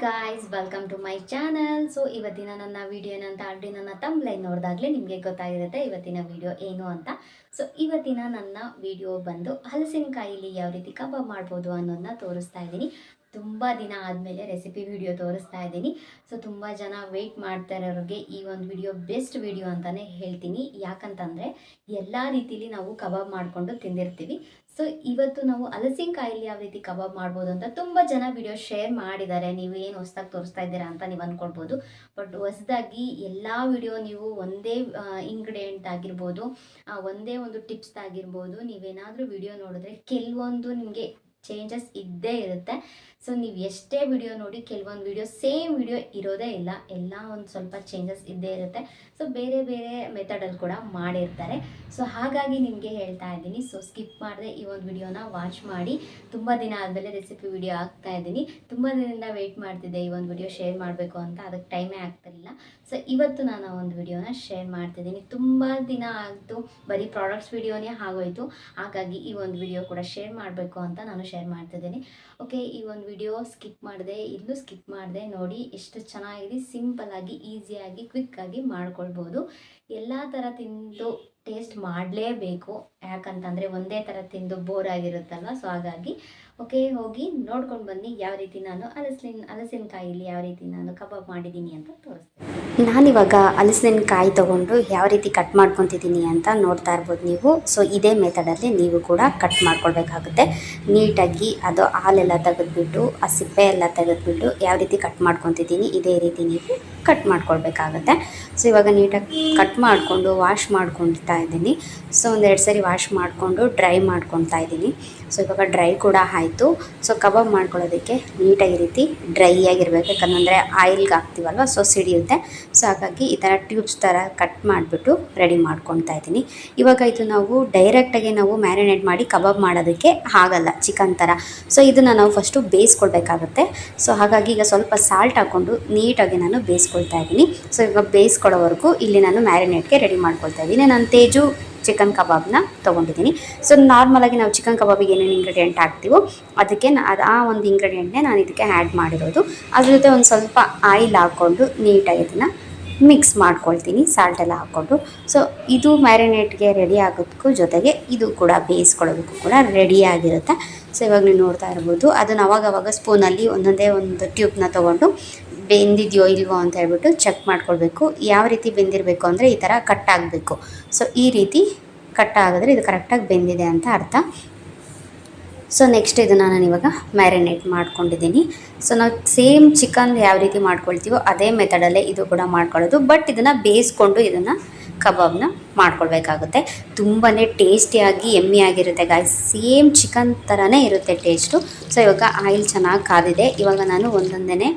Guys, welcome to my channel. So ಇವತ್ತಿನ ನನ್ನ video ಏನಂತ ಆಲ್ರೆಡಿ ನನ್ನ ತಮ್ಲೈನ್ ನೋಡಿದಾಗಲೇ ನಿಮಗೆ ಗೊತ್ತಾಗಿರುತ್ತೆ ಇವತ್ತಿನ ವಿಡಿಯೋ ಏನು ಅಂತ. ಸೊ ಇವತ್ತಿನ ನನ್ನ ವಿಡಿಯೋ ಬಂದು ಹಲಸಿನಕಾಯಿಲಿ ಯಾವ ರೀತಿ ಕಬಾಬ್ ಮಾಡ್ಬೋದು ಅನ್ನೋದನ್ನ ತೋರಿಸ್ತಾ ಇದ್ದೀನಿ. ತುಂಬ ದಿನ ಆದಮೇಲೆ ರೆಸಿಪಿ ವಿಡಿಯೋ ತೋರಿಸ್ತಾ ಇದ್ದೀನಿ. ಸೊ ತುಂಬ ಜನ ವೆಯ್ಟ್ ಮಾಡ್ತಾ ಇರೋರಿಗೆ ಈ ಒಂದು ವಿಡಿಯೋ ಬೆಸ್ಟ್ ವಿಡಿಯೋ ಅಂತಲೇ ಹೇಳ್ತೀನಿ. ಯಾಕಂತಂದರೆ ಎಲ್ಲ ರೀತಿಲಿ ನಾವು ಕಬಾಬ್ ಮಾಡಿಕೊಂಡು ತಿಂದಿರ್ತೀವಿ. ಸೊ ಇವತ್ತು ನಾವು ಹಲಸಿನಕಾಯಲ್ಲಿ ಯಾವ ರೀತಿ ಕಬಾಬ್ ಮಾಡ್ಬೋದು ಅಂತ ತುಂಬ ಜನ ವಿಡಿಯೋ ಶೇರ್ ಮಾಡಿದ್ದಾರೆ. ನೀವು ಏನು ಹೊಸ್ದಾಗಿ ತೋರಿಸ್ತಾ ಇದ್ದೀರಾ ಅಂತ ನೀವು ಅಂದ್ಕೊಳ್ಬೋದು. ಬಟ್ ಹೊಸದಾಗಿ ಎಲ್ಲ ವಿಡಿಯೋ ನೀವು ಒಂದೇ ಇಂಗ್ರೀಡಿಯೆಂಟ್ ಆಗಿರ್ಬೋದು, ಒಂದೇ ಒಂದು ಟಿಪ್ಸ್ ಆಗಿರ್ಬೋದು, ನೀವೇನಾದರೂ ವಿಡಿಯೋ ನೋಡಿದ್ರೆ ಕೆಲವೊಂದು ನಿಮಗೆ ಚೇಂಜಸ್ ಇದ್ದೇ ಇರುತ್ತೆ. ಸೊ ನೀವು ಎಷ್ಟೇ ವಿಡಿಯೋ ನೋಡಿ ಕೆಲವೊಂದು ವಿಡಿಯೋ ಸೇಮ್ ವಿಡಿಯೋ ಇರೋದೇ ಇಲ್ಲ, ಎಲ್ಲ ಒಂದು ಸ್ವಲ್ಪ ಚೇಂಜಸ್ ಇದ್ದೇ ಇರುತ್ತೆ. ಸೊ ಬೇರೆ ಬೇರೆ ಮೆಥಡಲ್ಲಿ ಕೂಡ ಮಾಡಿರ್ತಾರೆ. ಸೊ ಹಾಗಾಗಿ ನಿಮಗೆ ಹೇಳ್ತಾ ಇದ್ದೀನಿ. ಸೊ ಸ್ಕಿಪ್ ಮಾಡದೆ ಈ ಒಂದು ವಿಡಿಯೋನ ವಾಚ್ ಮಾಡಿ. ತುಂಬ ದಿನ ಆದಮೇಲೆ ರೆಸಿಪಿ ವಿಡಿಯೋ ಆಗ್ತಾ ಇದ್ದೀನಿ. ತುಂಬ ದಿನದಿಂದ ವೆಯ್ಟ್ ಮಾಡ್ತಿದ್ದೆ ಈ ಒಂದು ವಿಡಿಯೋ ಶೇರ್ ಮಾಡಬೇಕು ಅಂತ, ಅದಕ್ಕೆ ಟೈಮೇ ಆಗ್ತಿರಲಿಲ್ಲ. ಸೊ ಇವತ್ತು ನಾನು ಒಂದು ವಿಡಿಯೋನ ಶೇರ್ ಮಾಡ್ತಿದ್ದೀನಿ. ತುಂಬ ದಿನ ಆಯಿತು, ಬರೀ ಪ್ರಾಡಕ್ಟ್ಸ್ ವಿಡಿಯೋನೇ ಆಗೋಯಿತು. ಹಾಗಾಗಿ ಈ ಒಂದು ವಿಡಿಯೋ ಕೂಡ ಶೇರ್ ಮಾಡಬೇಕು ಅಂತ ನಾನು ಶೇರ್ ಮಾಡ್ತಿದ್ದೀನಿ. ಓಕೆ, ಈ ಒಂದು ವಿಡಿಯೋ ಸ್ಕಿಪ್ ಮಾಡಿದೆ, ಇಲ್ಲೂ ಸ್ಕಿಪ್ ಮಾಡಿದೆ. ನೋಡಿ ಎಷ್ಟು ಚೆನ್ನಾಗಿದೆ, ಸಿಂಪಲ್ಲಾಗಿ ಈಸಿಯಾಗಿ ಕ್ವಿಕ್ಕಾಗಿ ಮಾಡ್ಕೊಳ್ಬೋದು. ಎಲ್ಲ ಥರ ತಿಂದು ಟೇಸ್ಟ್ ಮಾಡಲೇಬೇಕು, ಯಾಕಂತಂದರೆ ಒಂದೇ ಥರ ತಿಂದು ಬೋರ್ ಆಗಿರುತ್ತಲ್ವ. ಸೊ ಹಾಗಾಗಿ ಓಕೆ, ಹೋಗಿ ನೋಡ್ಕೊಂಡು ಬನ್ನಿ ಯಾವ ರೀತಿ ನಾನು ಹಲಸಿನಕಾಯಿಲಿ ಯಾವ ರೀತಿ ನಾನು ಕಬಾಬ್ ಮಾಡಿದ್ದೀನಿ ಅಂತ ತೋರಿಸ್ತೀನಿ. ನಾನಿವಾಗ ಹಲಸಿನಕಾಯಿ ತೊಗೊಂಡು ಯಾವ ರೀತಿ ಕಟ್ ಮಾಡ್ಕೊತಿದ್ದೀನಿ ಅಂತ ನೋಡ್ತಾ ಇರ್ಬೋದು ನೀವು. ಸೊ ಇದೇ ಮೆಥಡಲ್ಲಿ ನೀವು ಕೂಡ ಕಟ್ ಮಾಡ್ಕೊಳ್ಬೇಕಾಗುತ್ತೆ. ನೀಟಾಗಿ ಅದು ಹಾಲೆಲ್ಲ ತೆಗೆದುಬಿಟ್ಟು, ಆ ಸಿಪ್ಪೆ ಎಲ್ಲ ತೆಗೆದುಬಿಟ್ಟು ಯಾವ ರೀತಿ ಕಟ್ ಮಾಡ್ಕೊತಿದ್ದೀನಿ ಇದೇ ರೀತಿ ನೀವು ಕಟ್ ಮಾಡ್ಕೊಳ್ಬೇಕಾಗತ್ತೆ. ಸೊ ಇವಾಗ ನೀಟಾಗಿ ಕಟ್ ಮಾಡಿಕೊಂಡು ವಾಶ್ ಮಾಡ್ಕೊಳ್ತಾ ಇದ್ದೀನಿ. ಸೊ ಒಂದೆರಡು ಸರಿ ವಾಶ್ ಮಾಡಿಕೊಂಡು ಡ್ರೈ ಮಾಡ್ಕೊತಾ ಇದ್ದೀನಿ. ಸೊ ಇವಾಗ ಡ್ರೈ ಕೂಡ ಆಯಿತು. ಸೊ ಕಬಾಬ್ ಮಾಡ್ಕೊಳ್ಳೋದಕ್ಕೆ ನೀಟಾಗಿ ರೀತಿ ಡ್ರೈ ಆಗಿರಬೇಕು, ಯಾಕಂದರೆ ಆಯಿಲ್ಗೆ ಹಾಕ್ತೀವಲ್ವ, ಸೊ ಸಿಡಿಯುತ್ತೆ. ಸೊ ಹಾಗಾಗಿ ಈ ಥರ ಟ್ಯೂಬ್ಸ್ ಥರ ಕಟ್ ಮಾಡಿಬಿಟ್ಟು ರೆಡಿ ಮಾಡ್ಕೊತಾ ಇದ್ದೀನಿ. ಇವಾಗ ಇದು ನಾವು ಡೈರೆಕ್ಟಾಗಿ ನಾವು ಮ್ಯಾರಿನೇಟ್ ಮಾಡಿ ಕಬಾಬ್ ಮಾಡೋದಕ್ಕೆ ಆಗಲ್ಲ, ಚಿಕನ್ ಥರ. ಸೊ ಇದನ್ನು ನಾವು ಫಸ್ಟು ಬೇಯಿಸ್ಕೊಳ್ಬೇಕಾಗುತ್ತೆ. ಸೊ ಹಾಗಾಗಿ ಈಗ ಸ್ವಲ್ಪ ಸಾಲ್ಟ್ ಹಾಕ್ಕೊಂಡು ನೀಟಾಗಿ ನಾನು ಬೇಯಿಸ್ಕೊಳ್ತಾ ಇದ್ದೀನಿ. ಸೊ ಇವಾಗ ಬೇಯಿಸ್ಕೊಳ್ಳೋವರೆಗೂ ಇಲ್ಲಿ ನಾನು ಮ್ಯಾರಿನೇಟ್ಗೆ ರೆಡಿ ಮಾಡ್ಕೊಳ್ತಾ ಇದ್ದೀನಿ. ನಾನು ತೇಜು ಚಿಕನ್ ಕಬಾಬ್ನ ತೊಗೊಂಡಿದ್ದೀನಿ. ಸೊ ನಾರ್ಮಲಾಗಿ ನಾವು ಚಿಕನ್ ಕಬಾಬಿಗೆ ಏನೇನು ಇಂಗ್ರೀಡಿಯೆಂಟ್ ಹಾಕ್ತೀವೋ ಅದಕ್ಕೆ ಆ ಒಂದು ಇಂಗ್ರೀಡಿಯೆಂಟ್ನೇ ನಾನು ಇದಕ್ಕೆ ಆ್ಯಡ್ ಮಾಡಿರೋದು. ಅದ್ರ ಜೊತೆ ಒಂದು ಸ್ವಲ್ಪ ಆಯಿಲ್ ಹಾಕ್ಕೊಂಡು ನೀಟಾಗಿ ಇದನ್ನು ಮಿಕ್ಸ್ ಮಾಡ್ಕೊಳ್ತೀನಿ, ಸಾಲ್ಟೆಲ್ಲ ಹಾಕ್ಕೊಂಡು. ಸೊ ಇದು ಮ್ಯಾರಿನೇಟ್ಗೆ ರೆಡಿ ಆಗೋದಕ್ಕೂ ಜೊತೆಗೆ ಇದು ಕೂಡ ಬೇಯಿಸ್ಕೊಳ್ಳೋದಕ್ಕೂ ಕೂಡ ರೆಡಿಯಾಗಿರುತ್ತೆ. ಸೊ ಇವಾಗ ನೀವು ನೋಡ್ತಾ ಇರ್ಬೋದು, ಅದನ್ನು ಅವಾಗವಾಗ ಸ್ಪೂನಲ್ಲಿ ಒಂದೊಂದೇ ಒಂದು ಟ್ಯೂಬ್ನ ತೊಗೊಂಡು ಬೆಂದಿದೆಯೋ ಇಲ್ವೋ ಅಂತ ಹೇಳ್ಬಿಟ್ಟು ಚೆಕ್ ಮಾಡ್ಕೊಳ್ಬೇಕು. ಯಾವ ರೀತಿ ಬೆಂದಿರಬೇಕು ಅಂದರೆ ಈ ಥರ ಕಟ್ ಆಗಬೇಕು. ಸೊ ಈ ರೀತಿ ಕಟ್ ಆಗಿದ್ರೆ ಇದು ಕರೆಕ್ಟಾಗಿ ಬೆಂದಿದೆ ಅಂತ ಅರ್ಥ. ಸೊ ನೆಕ್ಸ್ಟ್ ಇದನ್ನು ನಾನು ಇವಾಗ ಮ್ಯಾರಿನೇಟ್ ಮಾಡ್ಕೊಂಡಿದ್ದೀನಿ. ಸೊ ನಾವು ಸೇಮ್ ಚಿಕನ್ ಯಾವ ರೀತಿ ಮಾಡ್ಕೊಳ್ತೀವೋ ಅದೇ ಮೆಥಡಲ್ಲೇ ಇದು ಕೂಡ ಮಾಡ್ಕೊಳ್ಳೋದು. ಬಟ್ ಇದನ್ನು ಬೇಯಿಸ್ಕೊಂಡು ಇದನ್ನು ಕಬಾಬ್ನ ಮಾಡ್ಕೊಳ್ಬೇಕಾಗುತ್ತೆ. ತುಂಬಾ ಟೇಸ್ಟಿಯಾಗಿ ಎಮ್ಮಿಯಾಗಿರುತ್ತೆ ಗಾಯ್ಸ್, ಸೇಮ್ ಚಿಕನ್ ಥರನೇ ಇರುತ್ತೆ ಟೇಸ್ಟು. ಸೊ ಇವಾಗ ಆಯಿಲ್ ಚೆನ್ನಾಗಿ ಕಾದಿದೆ. ಇವಾಗ ನಾನು ಒಂದೊಂದೇ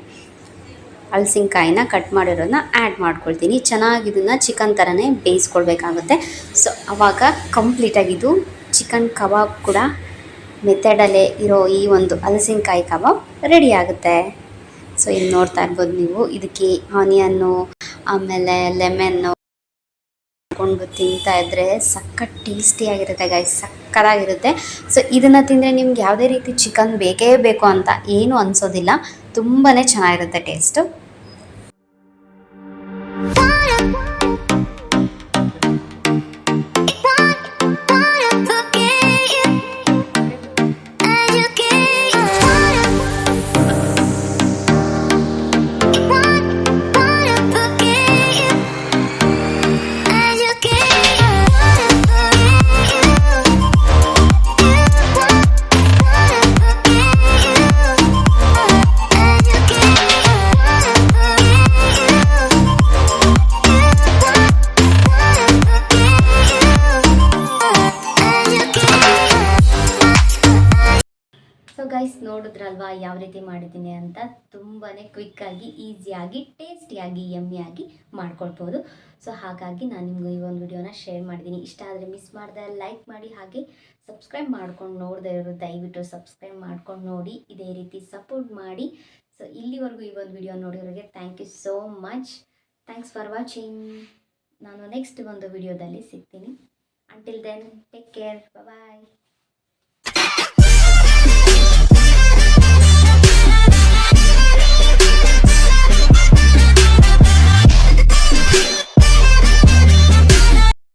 ಹಲಸಿನಕಾಯಿನ ಕಟ್ ಮಾಡಿರೋದನ್ನ ಆ್ಯಡ್ ಮಾಡ್ಕೊಳ್ತೀನಿ. ಚೆನ್ನಾಗಿ ಇದನ್ನು ಚಿಕನ್ ಥರನೇ ಬೇಯಿಸ್ಕೊಳ್ಬೇಕಾಗುತ್ತೆ. ಸೊ ಆವಾಗ ಕಂಪ್ಲೀಟಾಗಿದ್ದು ಚಿಕನ್ ಕಬಾಬ್ ಕೂಡ ಮೆಥಡಲ್ಲೇ ಇರೋ ಈ ಒಂದು ಹಲಸಿನಕಾಯಿ ಕಬಾಬ್ ರೆಡಿ ಆಗುತ್ತೆ. ಸೊ ಇಲ್ಲಿ ನೋಡ್ತಾ ಇರ್ಬೋದು ನೀವು, ಇದಕ್ಕೆ ಆನಿಯನ್ನು ಆಮೇಲೆ ಲೆಮನ್ನು ಹಾಕ್ಕೊಂಡು ತಿಂತಾ ಇದ್ದರೆ ಸಖತ್ ಟೇಸ್ಟಿಯಾಗಿರುತ್ತೆ ಗಾಯ್ಸ್, ಸಕ್ಕತ್ತಾಗಿರುತ್ತೆ. ಸೊ ಇದನ್ನು ತಿಂದರೆ ನಿಮ್ಗೆ ಯಾವುದೇ ರೀತಿ ಚಿಕನ್ ಬೇಕೇ ಬೇಕು ಅಂತ ಏನೂ ಅನಿಸೋದಿಲ್ಲ, ತುಂಬಾ ಚೆನ್ನಾಗಿರುತ್ತೆ ಟೇಸ್ಟು. ಸೊ ಗೈಸ್, ನೋಡಿದ್ರಲ್ವಾ ಯಾವ ರೀತಿ ಮಾಡಿದ್ದೀನಿ ಅಂತ. ತುಂಬಾ ಕ್ವಿಕ್ಕಾಗಿ, ಈಸಿಯಾಗಿ, ಟೇಸ್ಟಿಯಾಗಿ, ಯಮ್ಮಿಯಾಗಿ ಮಾಡ್ಕೊಳ್ಬೋದು. ಸೊ ಹಾಗಾಗಿ ನಾನು ನಿಮ್ಗೆ ಈ ಒಂದು ವಿಡಿಯೋನ ಶೇರ್ ಮಾಡಿದ್ದೀನಿ. ಇಷ್ಟ ಆದರೆ ಮಿಸ್ ಮಾಡಿದೆ ಲೈಕ್ ಮಾಡಿ, ಹಾಗೆ ಸಬ್ಸ್ಕ್ರೈಬ್ ಮಾಡ್ಕೊಂಡು ನೋಡದೇ ಇರೋರು ದಯವಿಟ್ಟು ಸಬ್ಸ್ಕ್ರೈಬ್ ಮಾಡ್ಕೊಂಡು ನೋಡಿ, ಇದೇ ರೀತಿ ಸಪೋರ್ಟ್ ಮಾಡಿ. ಸೊ ಇಲ್ಲಿವರೆಗೂ ಈ ಒಂದು ವಿಡಿಯೋ ನೋಡಿರೋರಿಗೆ thank you so much. Thanks for watching. ನಾನು ನೆಕ್ಸ್ಟ್ ಒಂದು ವಿಡಿಯೋದಲ್ಲಿ ಸಿಗ್ತೀನಿ. ಅಂಟಿಲ್ ದೆನ್ ಟೇಕ್ ಕೇರ್, ಬಾಯ್.